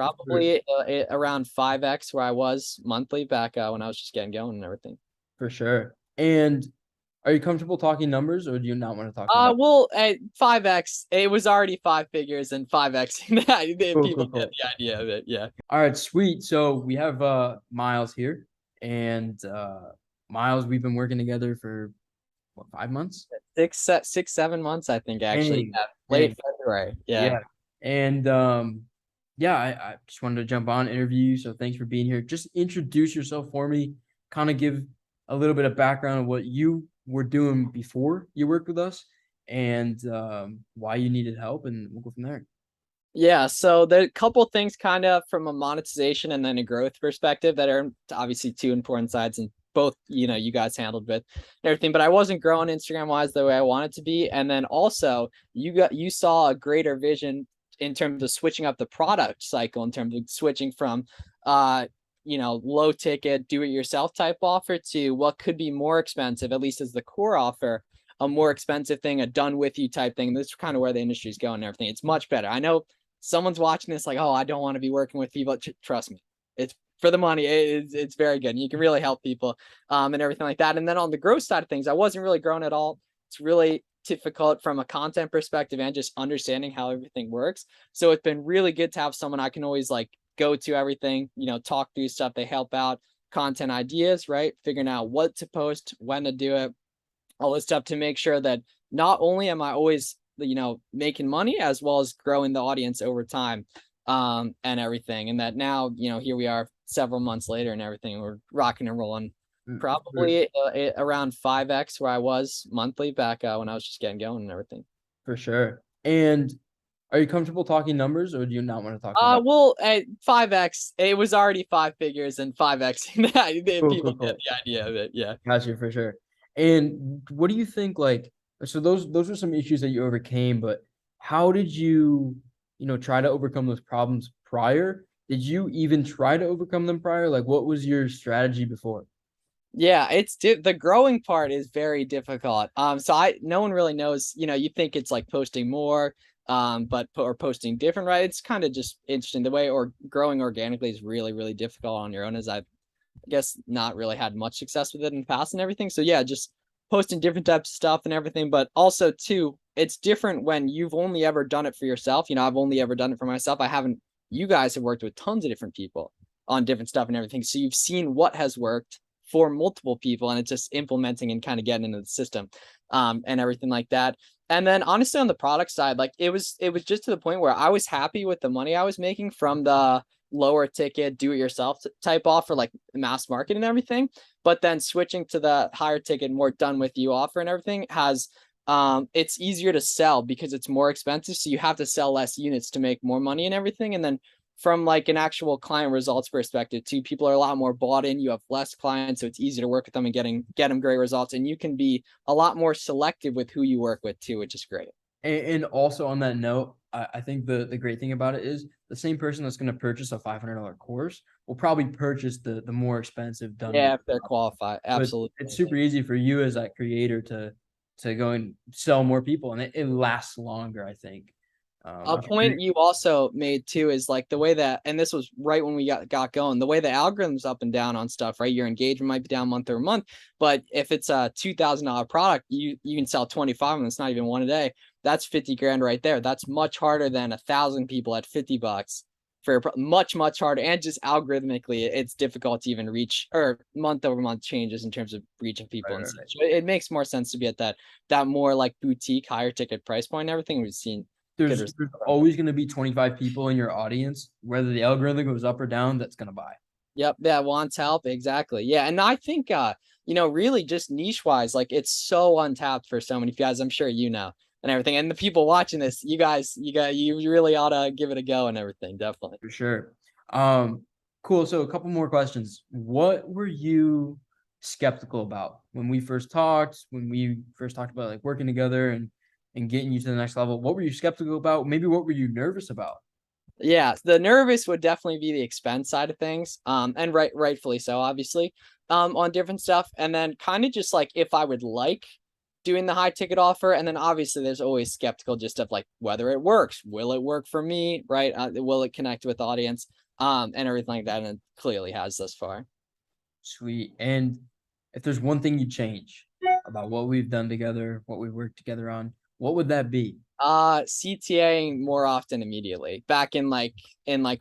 For Probably around 5x where I was monthly back when I was just getting going and everything. for sure. And are you comfortable talking numbers, or do you not want to talk numbers? Well, 5x, it was already five figures and 5x. Cool, cool, People get cool. the idea of it. Yeah. All right, sweet. So we have Miles here, and Miles, we've been working together for what, 5 months? 7 months, I think, actually. Dang, Yeah, late dang, February. Yeah. yeah. And yeah, I just wanted to jump on interview you. So thanks for being here. Just introduce yourself for me. Kind of give a little bit of background of what you were doing before you worked with us, and why you needed help, and we'll go from there. Yeah, so there are a couple things kind of from a monetization and then a growth perspective that are obviously two important sides, and both, you guys handled with everything, but I wasn't growing Instagram wise the way I wanted to be. And then also you saw a greater vision in terms of switching up the product cycle, in terms of switching from low ticket do it yourself type offer to what could be more expensive, at least as the core offer, a more expensive thing, a done with you type thing. This is kind of where the industry's going and everything. It's much better. I know someone's watching this like, oh, I don't want to be working with people. Trust me, it's for the money. It's very good. And you can really help people and everything like that. And then on the growth side of things, I wasn't really growing at all. It's really difficult from a content perspective and just understanding how everything works. So it's been really good to have someone I can always like go to everything, talk through stuff. They help out content ideas, right? Figuring out what to post, when to do it, all this stuff to make sure that not only am I always, making money as well as growing the audience over time, and everything. And that now, here we are several months later and everything, we're rocking and rolling For, probably around 5x where I was monthly back when I was just getting going and everything. for sure. And are you comfortable talking numbers, or do you not want to talk numbers? Well, at 5x, it was already five figures and 5x. Cool, cool, People get cool. the idea of it. Yeah. Gotcha, for sure. And what do you think, like, so those were some issues that you overcame, but how did you, try to overcome those problems prior? Did you even try to overcome them prior? Like, what was your strategy before? Yeah, the growing part is very difficult. So no one really knows, you think it's like posting more, but or posting different, right? It's kind of just interesting the way, or growing organically is really, really difficult on your own, as I guess not really had much success with it in the past and everything. So yeah, just posting different types of stuff and everything. But also too, it's different when you've only ever done it for yourself. I've only ever done it for myself. I haven't, you guys have worked with tons of different people on different stuff and everything. So you've seen what has worked for multiple people, and it's just implementing and kind of getting into the system, and everything like that. And then honestly, on the product side, like it was just to the point where I was happy with the money I was making from the lower ticket do it yourself type offer, like mass market and everything. But then switching to the higher ticket, more done with you offer and everything has, it's easier to sell because it's more expensive, so you have to sell less units to make more money and everything. And then from like an actual client results perspective too, people are a lot more bought in, you have less clients, so it's easier to work with them and get them great results, and you can be a lot more selective with who you work with too, which is great. And also on that note, I think the great thing about it is the same person that's going to purchase a $500 course will probably purchase the more expensive done with. Yeah, if they're qualified, So it's absolutely. super easy for you as that creator to go and sell more people, and it lasts longer, I think. A Which is great. point you also made too is like the way that, and this was right when we got going, the way the algorithm's up and down on stuff, right? Your engagement might be down month over month, but if it's a $2,000 product, you can sell 25 and it's not even one a day. That's 50 grand right there. That's much harder than 1,000 people at $50 for much, much harder. And just algorithmically, it's difficult to even reach, or month over month changes in terms of reaching people Right, and right, such. right. It makes more sense to be at that more like boutique, higher ticket price point and everything. We've seen good There's results from it. always going to be 25 people in your audience, whether the algorithm goes up or down, that's going to buy. Yep, that wants help. Exactly. Yeah. And I think really just niche wise, like it's so untapped for so many guys. I'm sure and everything. And the people watching this, you really ought to give it a go and everything. Definitely. For sure. Um, cool. So a couple more questions. What were you skeptical about when we first talked about like working together and getting you to the next level? What were you skeptical about? Maybe what were you nervous about? Yeah, the nervous would definitely be the expense side of things. And rightfully so, obviously, on different stuff. And then kind of just like if I would like doing the high ticket offer. And then obviously there's always skeptical just of like whether it works. Will it work for me? Right? Will it connect with the audience? And everything like that. And it clearly has thus far. Sweet. And if there's one thing you change about what we've done together, what we've worked together on, what would that be? CTAing more often immediately. Back in like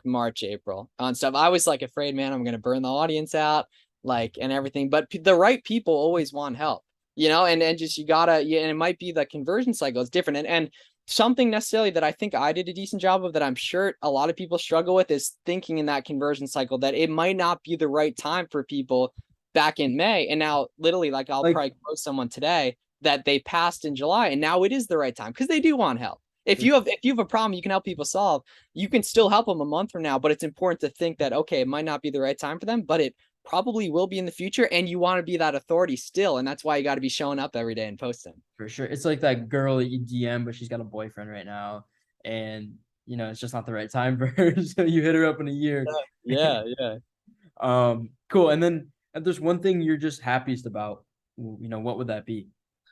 March, April on stuff. I was like afraid, man, I'm gonna burn the audience out, like and everything. But the right people always want help, and just you gotta, yeah, and it might be the conversion cycle is different. And something necessarily that I think I did a decent job of that I'm sure a lot of people struggle with is thinking in that conversion cycle that it might not be the right time for people back in May. And now literally like I'll Like, probably post someone today that they passed in July and now it is the right time because they do want help. If you have a problem you can help people solve, you can still help them a month from now, but it's important to think that okay, it might not be the right time for them, but it probably will be in the future and you want to be that authority still, and that's why you got to be showing up every day and posting. for sure. It's like that girl that you DM, but she's got a boyfriend right now. And, it's just not the right time for her. So you hit her up in a year. Yeah, yeah. Cool. And then if there's one thing you're just happiest about, what would that be?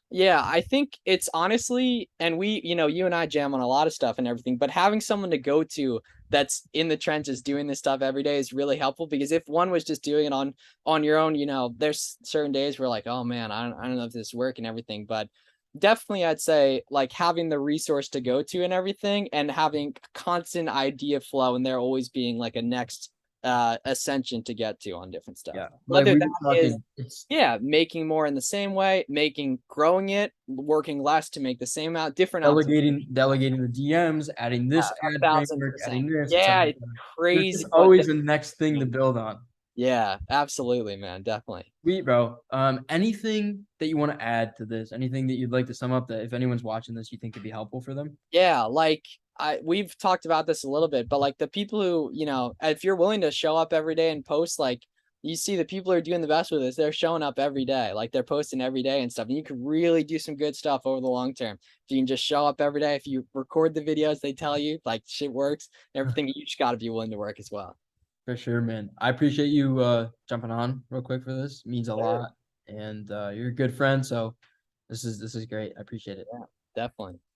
Yeah, I think it's honestly, and we, you and I jam on a lot of stuff and everything, but having someone to go to that's in the trenches doing this stuff every day is really helpful because if one was just doing it on your own, there's certain days where like, oh man, I don't know if this work and everything, but definitely I'd say like having the resource to go to and everything and having constant idea flow and there always being like a next ascension to get to on different stuff. Yeah. Like Whether we that were is talking, it's yeah, making more in the same way, growing it, working less to make the same amount, different delegating the DMs, adding yeah, this a ad thousand framework, percent. adding this. It's like Yeah, it's there's just crazy what always the next thing to build on. yeah, absolutely, man, definitely. Sweet, bro. Anything that you want to add to this? Anything that you'd like to sum up that if anyone's watching this, you think could be helpful for them? Yeah, like we've talked about this a little bit, but like the people who, if you're willing to show up every day and post, like you see the people who are doing the best with this, they're showing up every day, like they're posting every day and stuff. And you could really do some good stuff over the long term. If you can just show up every day, if you record the videos, they tell you like shit works, everything, you just gotta be willing to work as well. For sure, man. I appreciate you jumping on real quick for this. It means a lot. And you're a good friend, so this is great. I appreciate it. Yeah, definitely.